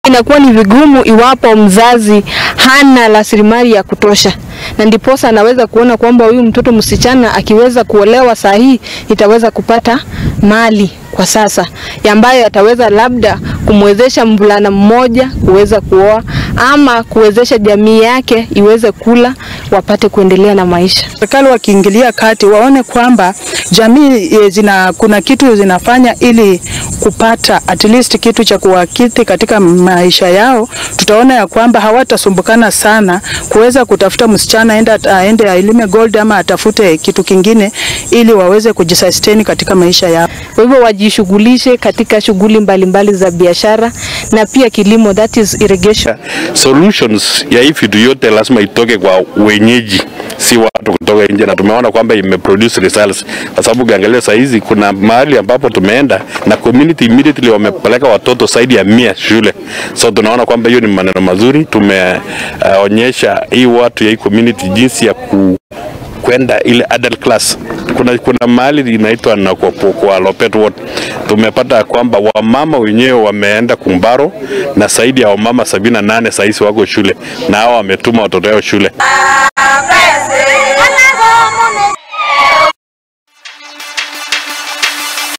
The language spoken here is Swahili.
Inakuwa ni vigumu iwapo mzazi hana rasilimali ya kutosha, na ndiposa anaweza kuona kwamba huyu mtoto msichana akiweza kuolewa sahihi itaweza kupata mali kwa sasa ambayo ataweza labda kumwezesha mvulana mmoja kuweza kuoa ama kuwezesha jamii yake iweze kula wapate kuendelea na maisha. Serikali wakiingilia kati waone kwamba jamii kuna kitu zinafanya ili kupata at least kitu cha kuwakidhi katika maisha yao, tutaona ya kwamba hawatasumbukana sana kuweza kutafuta msichana aende ailime gold ama atafute kitu kingine ili waweze kujisustain katika maisha yao. Kwa hivyo wajishughulishe katika shughuli mbalimbali za biashara na pia kilimo, that is irrigation. Solutions ya hii vitu yote lazima itoke kwa wenyeji, si watu kutoka nje, na tumeona kwamba imeproduce results, kwa sababu ukiangalia saa hizi kuna mahali ambapo tumeenda na community immediately wamepeleka watoto zaidi ya 100 shule. So tunaona kwamba hiyo ni maneno mazuri. Tumeonyesha hii watu ya hii community jinsi ya kwenda ile adult class. Kuna mahali inaitwa na kwa Lopet Ward. Tumepata kwamba wamama wenyewe wameenda Kumbaro na zaidi ya wamama 78 sasa wako shule na hao wametuma watoto wao shule.